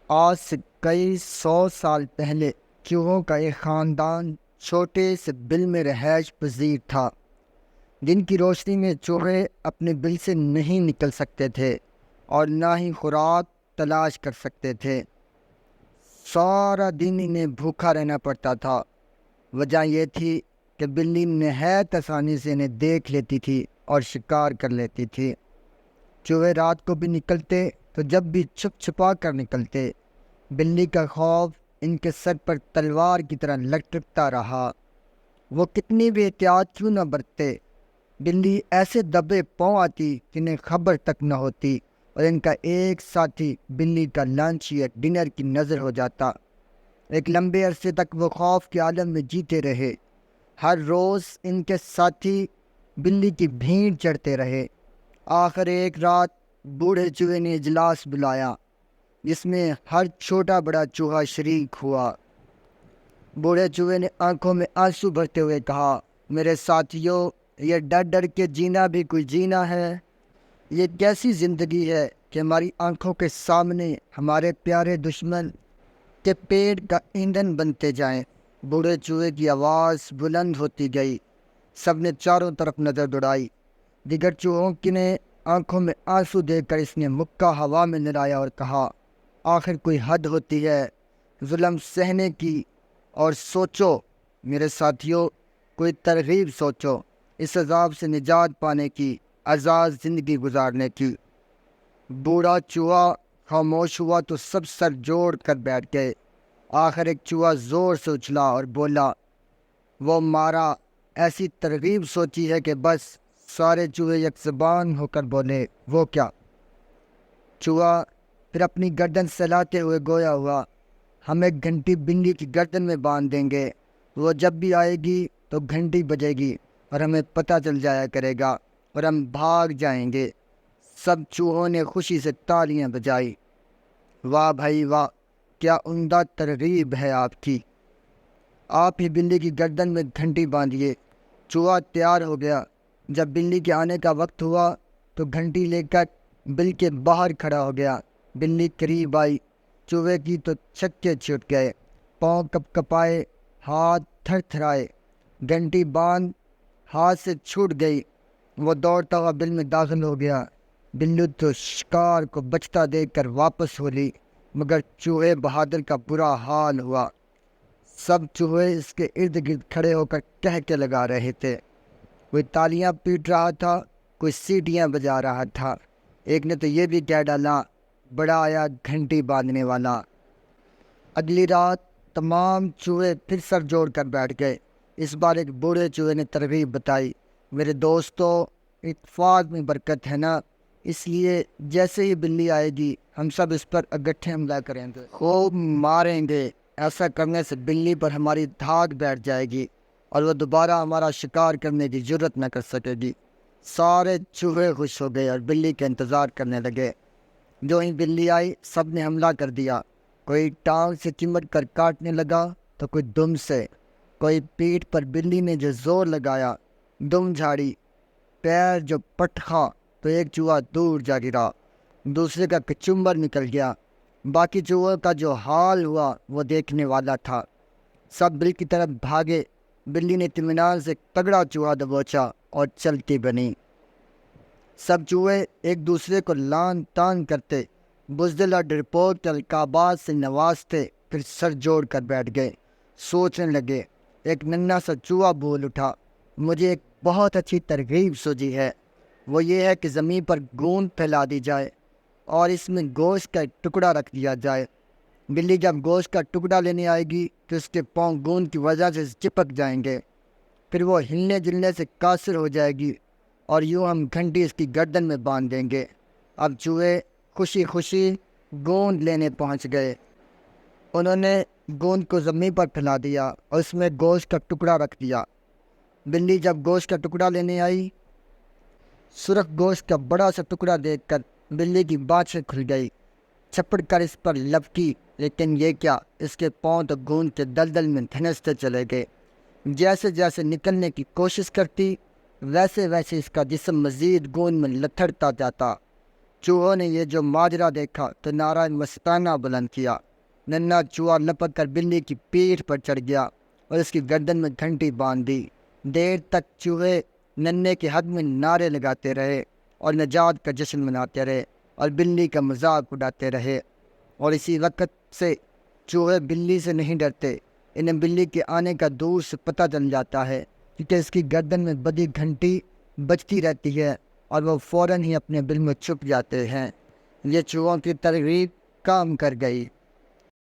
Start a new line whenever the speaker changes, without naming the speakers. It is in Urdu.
آج سے کئی سو سال پہلے چوہوں کا ایک خاندان چھوٹے سے بل میں رہائش پذیر تھا۔ دن کی روشنی میں چوہے اپنے بل سے نہیں نکل سکتے تھے اور نہ ہی خوراک تلاش کر سکتے تھے۔ سارا دن انہیں بھوکا رہنا پڑتا تھا۔ وجہ یہ تھی کہ بلی نہایت آسانی سے انہیں دیکھ لیتی تھی اور شکار کر لیتی تھی۔ چوہے رات کو بھی نکلتے تو جب بھی چھپ چھپا کر نکلتے، بلی کا خوف ان کے سر پر تلوار کی طرح لٹکتا رہا۔ وہ کتنی بھی احتیاط کیوں نہ برتتے، بلی ایسے دبے پاؤں آتی کہ انہیں خبر تک نہ ہوتی اور ان کا ایک ساتھی بلی کا لنچ یا ڈنر کی نظر ہو جاتا۔ ایک لمبے عرصے تک وہ خوف کے عالم میں جیتے رہے۔ ہر روز ان کے ساتھی بلی کی بھیڑ چڑھتے رہے۔ آخر ایک رات بوڑھے چوہے نے اجلاس بلایا جس میں ہر چھوٹا بڑا چوہا شریک ہوا۔ بوڑھے چوہے نے آنکھوں میں آنسو بھرتے ہوئے کہا، میرے ساتھیوں، یہ ڈر ڈر کے جینا بھی کوئی جینا ہے؟ یہ کیسی زندگی ہے کہ ہماری آنکھوں کے سامنے ہمارے پیارے دشمن کے پیٹ کا ایندھن بنتے جائیں؟ بوڑھے چوہے کی آواز بلند ہوتی گئی۔ سب نے چاروں طرف نظر دوڑائی۔ دیگر چوہوں کی نے آنکھوں میں آنسو دیکھ کر اس نے مکہ ہوا میں لہرایا اور کہا، آخر کوئی حد ہوتی ہے ظلم سہنے کی، اور سوچو میرے ساتھیوں، کوئی ترغیب سوچو اس عذاب سے نجات پانے کی، آزاد زندگی گزارنے کی۔ بوڑھا چوہا خاموش ہوا تو سب سر جوڑ کر بیٹھ گئے۔ آخر ایک چوہا زور سے اچھلا اور بولا، وہ مارا ایسی ترغیب سوچی ہے کہ بس۔ سارے چوہے یک زبان ہو کر بولے، وہ کیا؟ چوہا پھر اپنی گردن سہلاتے ہوئے گویا ہوا، ہم ایک گھنٹی بلی کی گردن میں باندھ دیں گے، وہ جب بھی آئے گی تو گھنٹی بجے گی اور ہمیں پتہ چل جایا کرے گا اور ہم بھاگ جائیں گے۔ سب چوہوں نے خوشی سے تالیاں بجائی۔ واہ بھائی واہ، کیا عمدہ ترغیب ہے آپ کی! آپ ہی بلی کی گردن میں گھنٹی باندھیے۔ چوہا تیار ہو گیا۔ جب بلی کے آنے کا وقت ہوا تو گھنٹی لے کر بل کے باہر کھڑا ہو گیا۔ بلی قریب آئی، چوہے کی تو چھکے چھوٹ گئے، پاؤں کپ کپائے، ہاتھ تھر تھرائے۔ گھنٹی باندھ ہاتھ سے چھوٹ گئی۔ وہ دوڑتا ہوا بل میں داخل ہو گیا۔ بلی تو شکار کو بچتا دیکھ کر واپس ہو لی، مگر چوہے بہادر کا برا حال ہوا۔ سب چوہے اس کے ارد گرد کھڑے ہو کر کہکے لگا رہے تھے۔ کوئی تالیاں پیٹ رہا تھا، کوئی سیٹیاں بجا رہا تھا۔ ایک نے تو یہ بھی کہہ ڈالا، بڑا آیا گھنٹی باندھنے والا۔ اگلی رات تمام چوہے پھر سر جوڑ کر بیٹھ گئے۔ اس بار ایک بوڑھے چوہے نے ترغیب بتائی، میرے دوستو، اتفاق میں برکت ہے نا، اس لیے جیسے ہی بلی آئے گی ہم سب اس پر اکٹھے حملہ کریں گے، خوب ماریں گے۔ ایسا کرنے سے بلی پر ہماری دھاک بیٹھ جائے گی اور وہ دوبارہ ہمارا شکار کرنے کی جرت نہ کر سکے گی۔ سارے چوہے خوش ہو گئے اور بلی کا انتظار کرنے لگے۔ جو ہی بلی آئی سب نے حملہ کر دیا۔ کوئی ٹانگ سے چمٹ کر کاٹنے لگا تو کوئی دم سے، کوئی پیٹھ پر بلی نے جو زور لگایا، دم جھاڑی، پیر جو پٹخا تو ایک چوہا دور جا گرا، دوسرے کا کچمبر نکل گیا۔ باقی چوہوں کا جو حال ہوا وہ دیکھنے والا تھا۔ سب بل کی طرف بھاگے۔ بلی نے اطمینان سے تگڑا چوہا دبوچا اور چلتی بنی۔ سب چوہے ایک دوسرے کو لان تان کرتے، بزدل اور ڈرپوک القابات سے نوازتے، پھر سر جوڑ کر بیٹھ گئے، سوچنے لگے۔ ایک ننھا سا چوہا بول اٹھا، مجھے ایک بہت اچھی ترغیب سوجی ہے۔ وہ یہ ہے کہ زمین پر گوند پھیلا دی جائے اور اس میں گوشت کا ایک ٹکڑا رکھ دیا جائے۔ بلی جب گوشت کا ٹکڑا لینے آئے گی تو اس کے پاؤں گوند کی وجہ سے چپک جائیں گے، پھر وہ ہلنے جلنے سے قاصر ہو جائے گی اور یوں ہم گھنٹی اس کی گردن میں باندھ دیں گے۔ اب چوہے خوشی خوشی گوند لینے پہنچ گئے۔ انہوں نے گوند کو زمین پر پھیلا دیا اور اس میں گوشت کا ٹکڑا رکھ دیا۔ بلی جب گوشت کا ٹکڑا لینے آئی، سرخ گوشت کا بڑا سا ٹکڑا دیکھ کر بلی کی بانچیں کھل گئی، چھپڑ کر اس پر لپکی، لیکن یہ کیا، اس کے پاؤں تو گوند کے دلدل میں دھنستے چلے گئے۔ جیسے جیسے نکلنے کی کوشش کرتی، ویسے ویسے اس کا جسم مزید گوند میں لتھڑتا جاتا۔ چوہوں نے یہ جو ماجرا دیکھا تو نعرہ مستانہ بلند کیا۔ ننھا چوہا لپک کر بلی کی پیٹھ پر چڑھ گیا اور اس کی گردن میں گھنٹی باندھ دی۔ دیر تک چوہے ننھے کے حق میں نعرے لگاتے رہے اور نجات کا جشن مناتے رہے اور بلی کا مذاق اڑاتے رہے۔ اور اسی وقت سے چوہے بلی سے نہیں ڈرتے۔ انہیں بلی کے آنے کا دور سے پتہ چل جاتا ہے، کیونکہ اس کی گردن میں بڑی گھنٹی بجتی رہتی ہے اور وہ فوراً ہی اپنے بل میں چھپ جاتے ہیں۔ یہ چوہوں کی ترغیب کام کر گئی۔